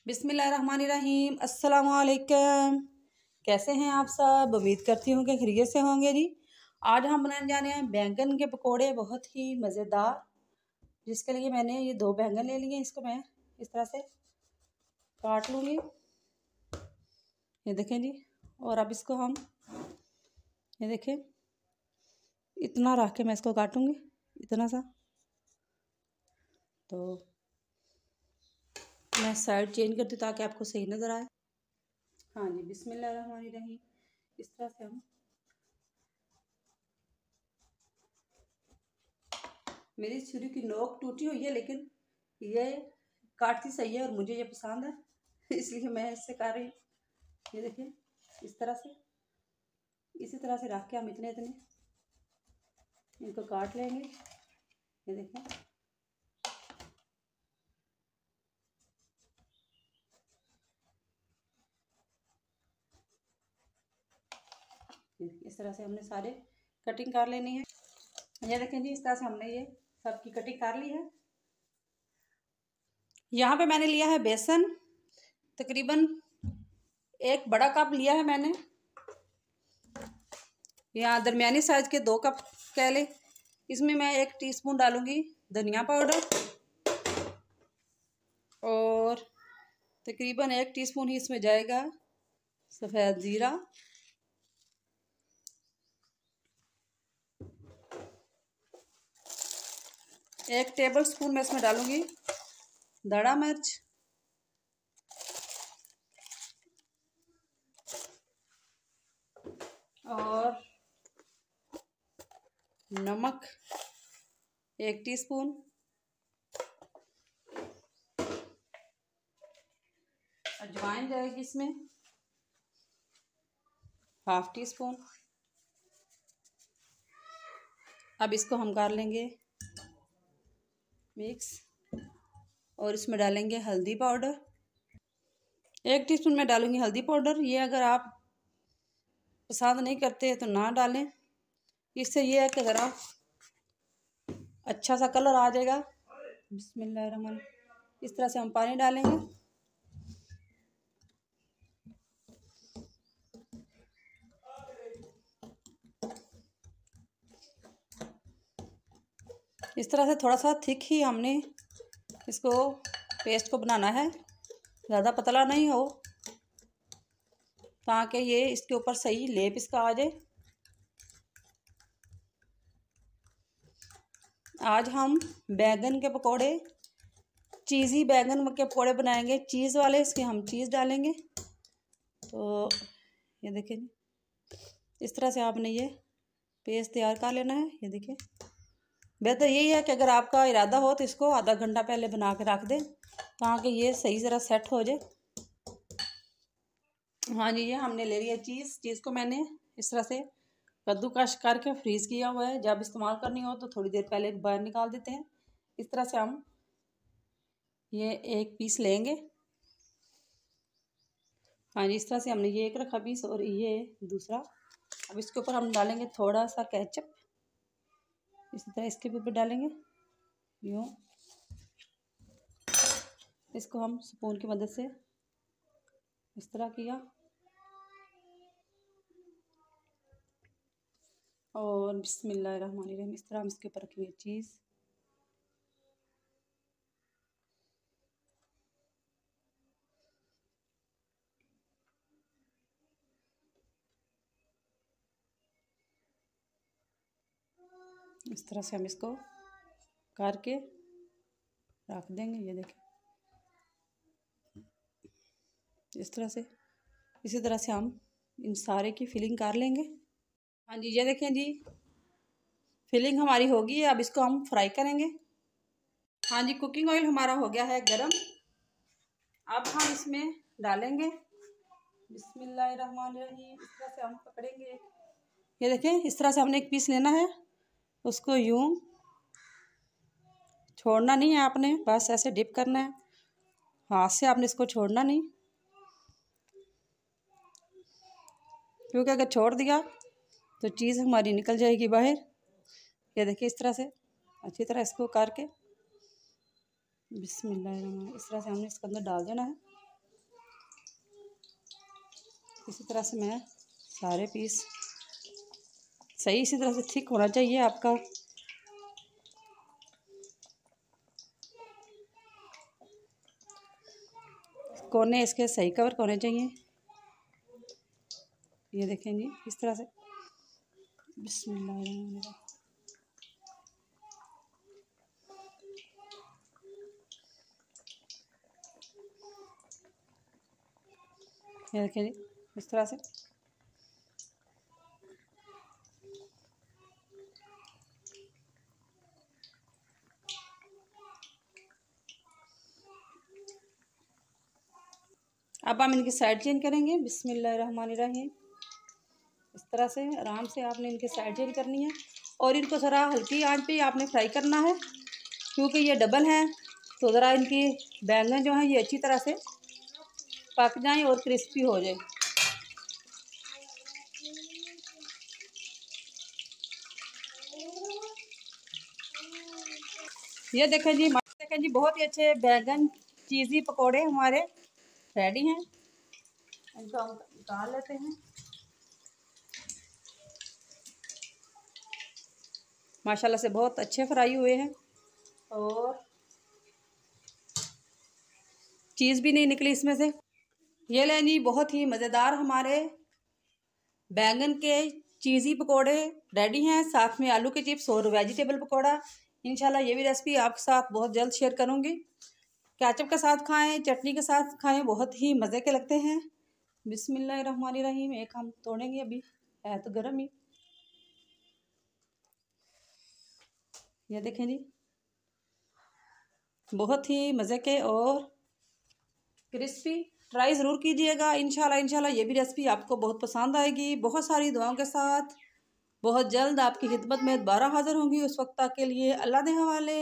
बिस्मिल्लाहिर्रहमानिर्रहीम। अस्सलाम वालेकुम। कैसे हैं आप सब? उम्मीद करती हूँ कि खैरियत से होंगे जी। आज हम बनाने जा रहे हैं बैंगन के पकोड़े, बहुत ही मज़ेदार। जिसके लिए मैंने ये 2 बैंगन ले लिए। इसको मैं इस तरह से काट लूँगी, ये देखें जी। और अब इसको हम ये देखें, इतना रख के मैं इसको काटूँगी, इतना सा। तो मैं साइड चेंज करती हूँ ताकि आपको सही नज़र आए। हाँ जी, बिस्मिल्लाहिर्रहमानिर्रहीम। इस तरह से हम, मेरी छुरी की नोक टूटी हुई है, लेकिन ये काटती सही है और मुझे ये पसंद है इसलिए मैं इससे काट रही हूँ। ये देखिए, इस तरह से, इसी तरह से रख के हम इतने इतने इनको काट लेंगे। ये देखें, इस तरह से हमने सारे कटिंग कर लेनी है। ये देखें जी, इस तरह से हमने ये सबकी कटिंग कर ली है। यहाँ पे मैंने लिया है बेसन, तकरीबन 1 बड़ा कप लिया है मैंने। यहाँ दरमियानी साइज के 2 कप कह लें। इसमें मैं 1 टीस्पून डालूंगी धनिया पाउडर और तकरीबन 1 टीस्पून ही इसमें जाएगा सफ़ेद ज़ीरा। एक टेबल स्पून मैं इसमें डालूंगी दड़ा मिर्च और नमक 1 टीस्पून। अजवाइन जाएगी इसमें ½ टीस्पून। अब इसको हम कर लेंगे मिक्स और इसमें डालेंगे हल्दी पाउडर। 1 टीस्पून मैं डालूंगी हल्दी पाउडर। ये अगर आप पसंद नहीं करते तो ना डालें। इससे ये है कि ज़रा अच्छा सा कलर आ जाएगा। बिस्मिल्लाहिर्रहमानिर्रहीम। इस तरह से हम पानी डालेंगे। इस तरह से थोड़ा सा थिक ही हमने इसको पेस्ट को बनाना है, ज़्यादा पतला नहीं हो, ताकि ये इसके ऊपर सही लेप इसका आ जाए। आज हम बैंगन के पकोड़े, चीज़ी बैंगन के पकोड़े बनाएंगे, चीज़ वाले। इसके हम चीज़ डालेंगे। तो ये देखिए, इस तरह से आपने ये पेस्ट तैयार कर लेना है। ये देखिए, बेहतर यही है कि अगर आपका इरादा हो तो इसको आधा घंटा पहले बना के रख दें ताकि ये सही ज़रा सेट हो जाए। हाँ जी, ये हमने ले लिया चीज़। चीज़ को मैंने इस तरह से कद्दूकस करके फ्रीज़ किया हुआ है। जब इस्तेमाल करनी हो तो थोड़ी देर पहले बाहर निकाल देते हैं। इस तरह से हम ये 1 पीस लेंगे। हाँ जी, इस तरह से हमने ये 1 रखा पीस और ये दूसरा। अब इसके ऊपर हम डालेंगे थोड़ा सा केचप। इसी तरह इसके ऊपर डालेंगे यूँ। इसको हम स्पून की मदद से इस तरह किया और बिस्मिल्लाहिर्रहमानिर्रहीम इस तरह हम इसके ऊपर रखेंगे चीज़। इस तरह से हम इसको करके रख देंगे। ये देखें, इस तरह से, इसी तरह से हम इन सारे की फिलिंग कर लेंगे। हाँ जी, ये देखें जी, फिलिंग हमारी होगी। अब इसको हम फ्राई करेंगे। हाँ जी, कुकिंग ऑयल हमारा हो गया है गरम। अब हम इसमें डालेंगे बिस्मिल्लाहिर्रहमानिर्रहीम। इस तरह से हम पकड़ेंगे। ये देखें, इस तरह से हमने 1 पीस लेना है। उसको यूं छोड़ना नहीं है आपने, बस ऐसे डिप करना है। हाथ से आपने इसको छोड़ना नहीं, क्योंकि अगर छोड़ दिया तो चीज़ हमारी निकल जाएगी बाहर। ये देखिए, इस तरह से अच्छी तरह इसको करके बिस्मिल्लाहिर्रहमानिर्रहीम इस तरह से हमने इसके अंदर डाल देना है। इसी तरह से मैं सारे पीस सही इसी तरह से थिक होना चाहिए आपका। कोने इसके सही कवर होने चाहिए। ये देखें जी इस तरह से। बिस्मिल्लाह। ये देखें जी इस तरह से। अब हम इनकी साइड चेंज करेंगे। बिस्मिल्लाहिर्रहमानिर्रहीम। इस तरह से आराम से आपने इनकी साइड चेंज करनी है और इनको ज़रा हल्की आंच पे आपने फ्राई करना है, क्योंकि ये डबल हैं तो ज़रा इनकी बैंगन जो हैं ये अच्छी तरह से पक जाएं और क्रिस्पी हो जाए। ये देखें जी बहुत ही अच्छे बैंगन चीज़ी पकोड़े हमारे रेडी हैं। इनको हम निकाल लेते हैं। माशाल्लाह से बहुत अच्छे फ्राई हुए हैं और चीज़ भी नहीं निकली इसमें से। ये लें जी बहुत ही मज़ेदार हमारे बैंगन के चीज़ी पकोड़े रेडी हैं, साथ में आलू के चिप्स और वेजिटेबल पकोड़ा। इंशाल्लाह ये भी रेसिपी आपके साथ बहुत जल्द शेयर करूँगी। केचप के साथ खाएं, चटनी के साथ खाएं, बहुत ही मज़े के लगते हैं। बिस्मिल्लाहिर्रहमानिर्रहीम। एक हम तोड़ेंगे, अभी है तो गर्म ही। ये देखें जी बहुत ही मज़े के और क्रिस्पी। ट्राई ज़रूर कीजिएगा। इंशाल्लाह ये भी रेसिपी आपको बहुत पसंद आएगी। बहुत सारी दुआओं के साथ बहुत जल्द आपकी खिदमत में दोबारा हाज़िर होंगी। उस वक्त तक के लिए अल्लाह के हवाले।